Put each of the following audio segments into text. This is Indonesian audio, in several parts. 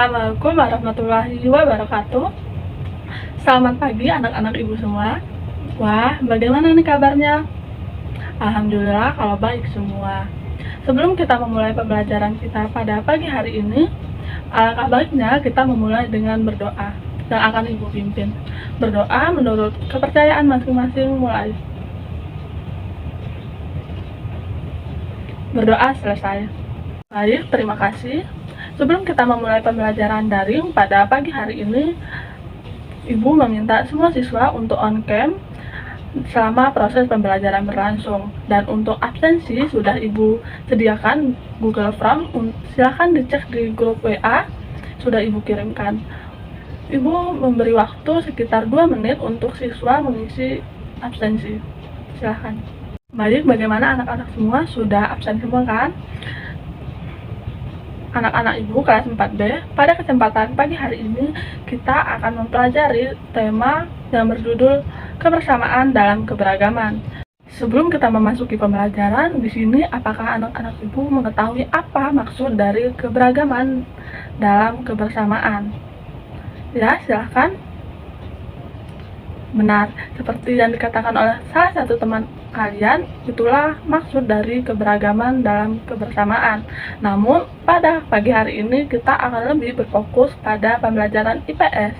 Assalamualaikum warahmatullahi wabarakatuh. Selamat pagi anak-anak ibu semua. Wah, bagaimana nih kabarnya? Alhamdulillah kalau baik semua. Sebelum kita memulai pembelajaran kita pada pagi hari ini, alangkah baiknya kita memulai dengan berdoa yang akan ibu pimpin. Berdoa menurut kepercayaan masing-masing mulai. Berdoa selesai. Baik, terima kasih. Sebelum kita memulai pembelajaran daring pada pagi hari ini, Ibu meminta semua siswa untuk on cam selama proses pembelajaran berlangsung. Dan untuk absensi sudah Ibu sediakan Google Form, silahkan dicek di grup WA, sudah Ibu kirimkan. Ibu memberi waktu sekitar 2 menit untuk siswa mengisi absensi. Silahkan. Baik, bagaimana anak-anak semua? Sudah absen semua kan? Anak-anak ibu kelas 4B, pada kesempatan pagi hari ini kita akan mempelajari tema yang berjudul kebersamaan dalam keberagaman. Sebelum kita memasuki pembelajaran, di sini apakah anak-anak ibu mengetahui apa maksud dari keberagaman dalam kebersamaan? Ya, silahkan. Benar, seperti yang dikatakan oleh salah satu teman kalian, itulah maksud dari keberagaman dalam kebersamaan. Namun, pada pagi hari ini kita akan lebih berfokus pada pembelajaran IPS.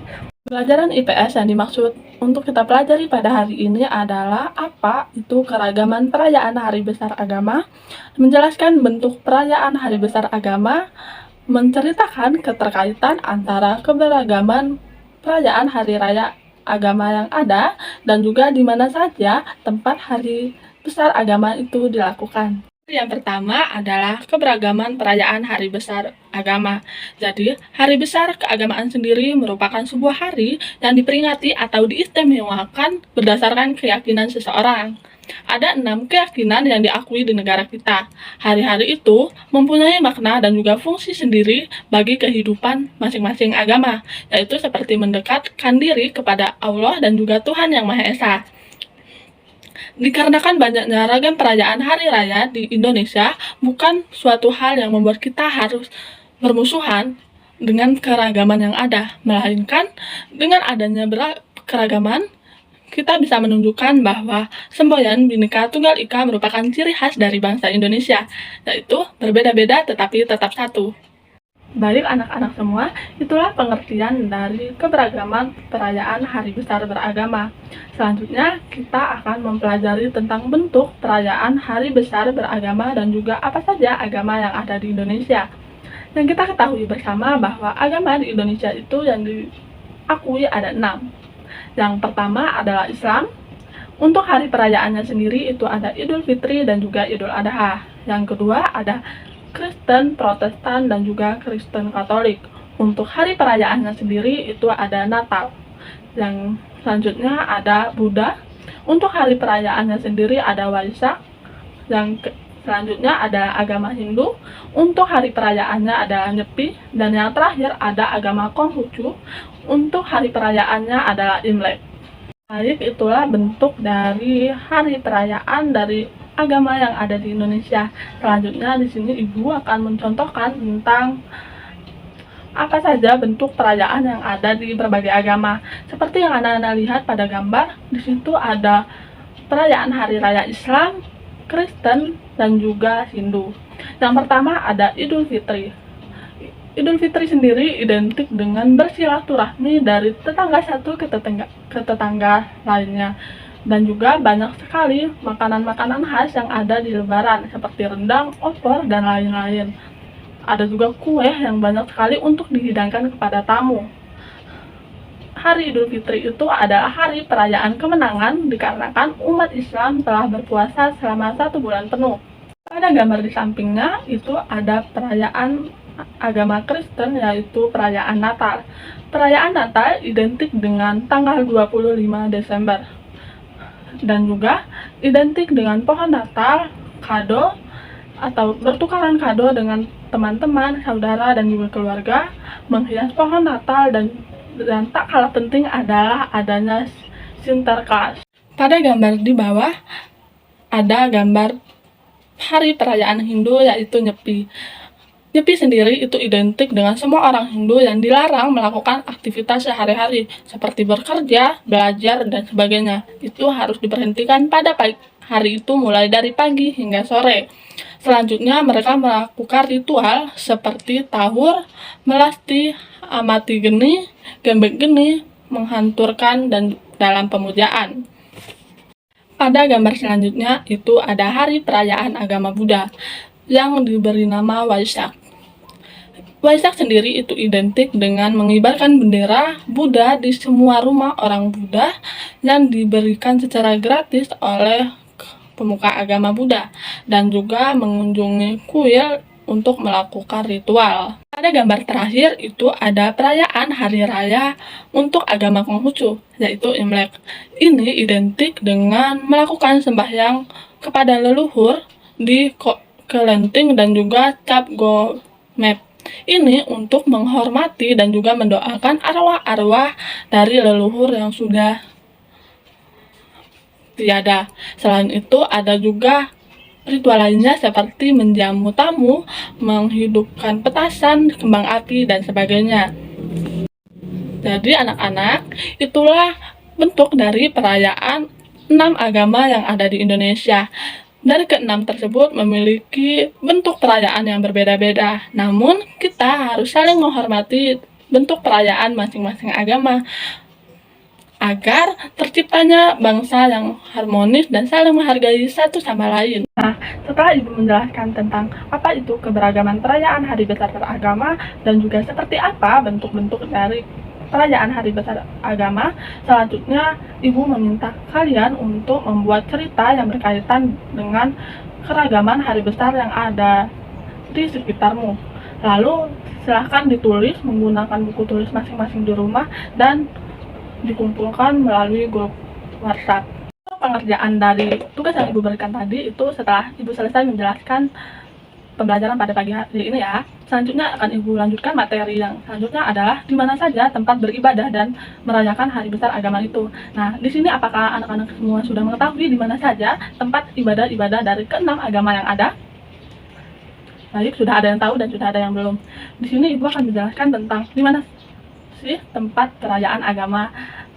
Pembelajaran IPS yang dimaksud untuk kita pelajari pada hari ini adalah apa itu keragaman perayaan Hari Besar Agama, menjelaskan bentuk perayaan Hari Besar Agama, menceritakan keterkaitan antara keberagaman perayaan Hari Raya Agama yang ada, dan juga di mana saja tempat Hari Besar Agama itu dilakukan. Yang pertama adalah keberagaman perayaan Hari Besar Agama. Jadi, Hari Besar Keagamaan sendiri merupakan sebuah hari yang diperingati atau diistimewakan berdasarkan keyakinan seseorang. Ada 6 keyakinan yang diakui di negara kita. Hari-hari itu mempunyai makna dan juga fungsi sendiri bagi kehidupan masing-masing agama, yaitu seperti mendekatkan diri kepada Allah dan juga Tuhan Yang Maha Esa. Dikarenakan banyaknya ragam perayaan hari raya di Indonesia, bukan suatu hal yang membuat kita harus bermusuhan dengan keragaman yang ada, melainkan dengan adanya keragaman, kita bisa menunjukkan bahwa semboyan Bhinneka Tunggal Ika merupakan ciri khas dari bangsa Indonesia, yaitu berbeda-beda tetapi tetap satu. Baik anak-anak semua, itulah pengertian dari keberagaman perayaan Hari Besar Beragama. Selanjutnya, kita akan mempelajari tentang bentuk perayaan Hari Besar Beragama dan juga apa saja agama yang ada di Indonesia. Yang kita ketahui bersama bahwa agama di Indonesia itu yang diakui ada 6. Yang pertama adalah Islam. Untuk hari perayaannya sendiri itu ada Idul Fitri dan juga Idul Adha. Yang kedua ada Kristen, Protestan, dan juga Kristen Katolik. Untuk hari perayaannya sendiri itu ada Natal. Yang selanjutnya ada Buddha. Untuk hari perayaannya sendiri ada Waisak. Yang selanjutnya ada agama Hindu. Untuk hari perayaannya ada Nyepi. Dan yang terakhir ada agama Konghucu. Untuk hari perayaannya adalah Imlek. Baik, itulah bentuk dari hari perayaan dari agama yang ada di Indonesia. Selanjutnya di sini Ibu akan mencontohkan tentang apa saja bentuk perayaan yang ada di berbagai agama. Seperti yang anak-anak lihat pada gambar, di situ ada perayaan hari raya Islam, Kristen, dan juga Hindu. Yang pertama ada Idul Fitri. Idul Fitri sendiri identik dengan bersilaturahmi dari tetangga satu ke tetangga lainnya. Dan juga banyak sekali makanan-makanan khas yang ada di Lebaran, seperti rendang, opor, dan lain-lain. Ada juga kue yang banyak sekali untuk dihidangkan kepada tamu. Hari Idul Fitri itu adalah hari perayaan kemenangan dikarenakan umat Islam telah berpuasa selama 1 bulan penuh. Pada gambar di sampingnya itu ada perayaan agama Kristen, yaitu perayaan Natal. Perayaan Natal identik dengan tanggal 25 Desember. Dan juga identik dengan pohon Natal, kado, atau bertukaran kado dengan teman-teman, saudara, dan juga keluarga, menghias pohon Natal, dan tak kalah penting adalah adanya Sinterklas. Pada gambar di bawah ada gambar hari perayaan Hindu, yaitu Nyepi. Nyepi sendiri itu identik dengan semua orang Hindu yang dilarang melakukan aktivitas sehari-hari, seperti bekerja, belajar, dan sebagainya. Itu harus diberhentikan pada hari itu mulai dari pagi hingga sore. Selanjutnya mereka melakukan ritual seperti tahur, melasti, amati geni, gembek geni, menghanturkan, dan dalam pemujaan. Pada gambar selanjutnya itu ada hari perayaan agama Buddha yang diberi nama Waisak. Waisak sendiri itu identik dengan mengibarkan bendera Buddha di semua rumah orang Buddha yang diberikan secara gratis oleh pemuka agama Buddha, dan juga mengunjungi kuil untuk melakukan ritual. Pada gambar terakhir itu ada perayaan hari raya untuk agama Konghucu, yaitu Imlek. Ini identik dengan melakukan sembahyang kepada leluhur di Kelenting dan juga Cap Gomep. Ini untuk menghormati dan juga mendoakan arwah-arwah dari leluhur yang sudah tiada. Selain itu ada juga ritual lainnya seperti menjamu tamu, menghidupkan petasan, kembang api, dan sebagainya. Jadi anak-anak, itulah bentuk dari perayaan 6 agama yang ada di Indonesia. Dari ke-6 tersebut memiliki bentuk perayaan yang berbeda-beda. Namun, kita harus saling menghormati bentuk perayaan masing-masing agama agar terciptanya bangsa yang harmonis dan saling menghargai satu sama lain. Nah, setelah Ibu menjelaskan tentang apa itu keberagaman perayaan hari besar beragama dan juga seperti apa bentuk-bentuk dari perayaan hari besar agama, selanjutnya Ibu meminta kalian untuk membuat cerita yang berkaitan dengan keragaman hari besar yang ada di sekitarmu. Lalu silahkan ditulis menggunakan buku tulis masing-masing di rumah dan dikumpulkan melalui grup WhatsApp. Pengerjaan dari tugas yang Ibu berikan tadi itu setelah Ibu selesai menjelaskan pembelajaran pada pagi hari ini ya. Selanjutnya akan Ibu lanjutkan materi yang selanjutnya adalah di mana saja tempat beribadah dan merayakan hari besar agama itu. Nah, di sini apakah anak-anak semua sudah mengetahui di mana saja tempat ibadah-ibadah dari ke-6 agama yang ada? Baik, sudah ada yang tahu dan sudah ada yang belum. Di sini Ibu akan menjelaskan tentang di mana sih tempat perayaan agama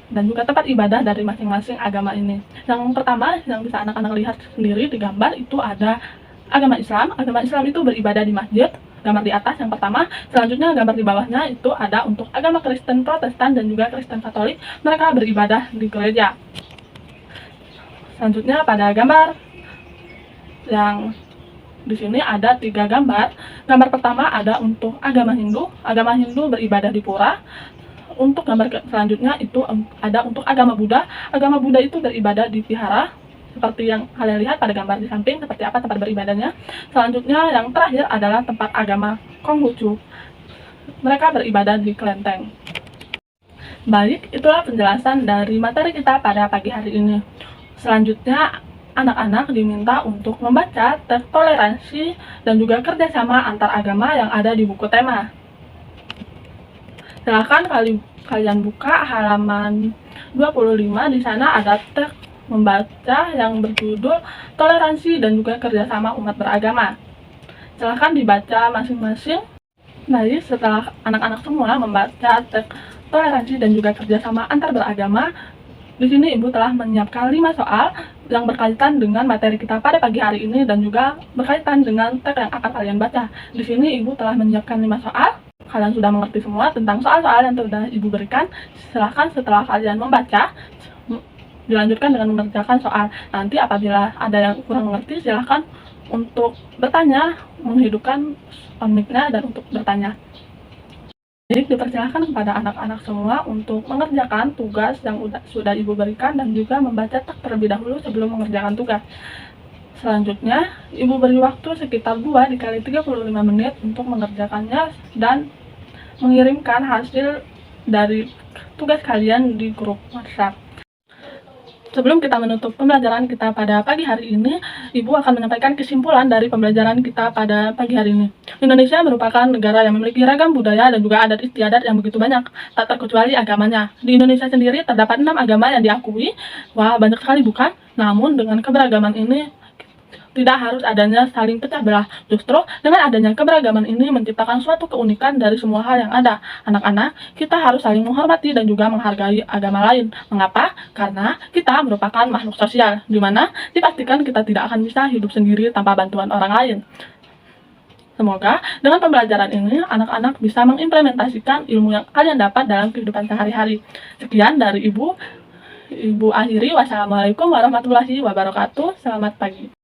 dan juga tempat ibadah dari masing-masing agama ini. Yang pertama yang bisa anak-anak lihat sendiri di gambar itu ada agama Islam. Agama Islam itu beribadah di masjid, gambar di atas yang pertama. Selanjutnya gambar di bawahnya itu ada untuk agama Kristen Protestan dan juga Kristen Katolik, mereka beribadah di gereja. Selanjutnya pada gambar yang di sini ada 3 gambar. Gambar pertama ada untuk agama Hindu. Agama Hindu beribadah di pura. Untuk gambar selanjutnya itu ada untuk agama Buddha. Agama Buddha itu beribadah di vihara, seperti yang kalian lihat pada gambar di samping, seperti apa tempat beribadahnya. Selanjutnya yang terakhir adalah tempat agama Konghucu. Mereka beribadah di kelenteng. Baik, itulah penjelasan dari materi kita pada pagi hari ini. Selanjutnya, anak-anak diminta untuk membaca teks toleransi dan juga kerjasama antar agama yang ada di buku tema. Silakan kalian buka halaman 25, di sana ada teks membaca yang berjudul Toleransi dan juga Kerjasama Umat Beragama. Silahkan dibaca masing-masing. Baik, setelah anak-anak semua membaca teks toleransi dan juga kerjasama antar beragama, di sini Ibu telah menyiapkan 5 soal yang berkaitan dengan materi kita pada pagi hari ini dan juga berkaitan dengan teks yang akan kalian baca. Di sini Ibu telah menyiapkan 5 soal. Kalian sudah mengerti semua tentang soal-soal yang sudah Ibu berikan. Silahkan setelah kalian membaca, dilanjutkan dengan mengerjakan soal. Nanti apabila ada yang kurang mengerti, silahkan untuk bertanya, menghidupkan mic-nya dan untuk bertanya. Jadi dipersilahkan kepada anak-anak semua untuk mengerjakan tugas yang sudah Ibu berikan dan juga membaca teks terlebih dahulu sebelum mengerjakan tugas. Selanjutnya, Ibu beri waktu sekitar 2 dikali 35 menit untuk mengerjakannya dan mengirimkan hasil dari tugas kalian di grup WhatsApp. Sebelum kita menutup pembelajaran kita pada pagi hari ini, Ibu akan menyampaikan kesimpulan dari pembelajaran kita pada pagi hari ini. Indonesia merupakan negara yang memiliki ragam budaya dan juga adat istiadat yang begitu banyak, tak terkecuali agamanya. Di Indonesia sendiri terdapat 6 agama yang diakui. Wah, banyak sekali bukan? Namun dengan keberagaman ini, tidak harus adanya saling pecah belah. Justru dengan adanya keberagaman ini menciptakan suatu keunikan dari semua hal yang ada. Anak-anak, kita harus saling menghormati dan juga menghargai agama lain. Mengapa? Karena kita merupakan makhluk sosial, di mana dipastikan kita tidak akan bisa hidup sendiri tanpa bantuan orang lain. Semoga dengan pembelajaran ini, anak-anak bisa mengimplementasikan ilmu yang kalian dapat dalam kehidupan sehari-hari. Sekian dari Ibu akhiri. Wassalamualaikum warahmatullahi wabarakatuh. Selamat pagi.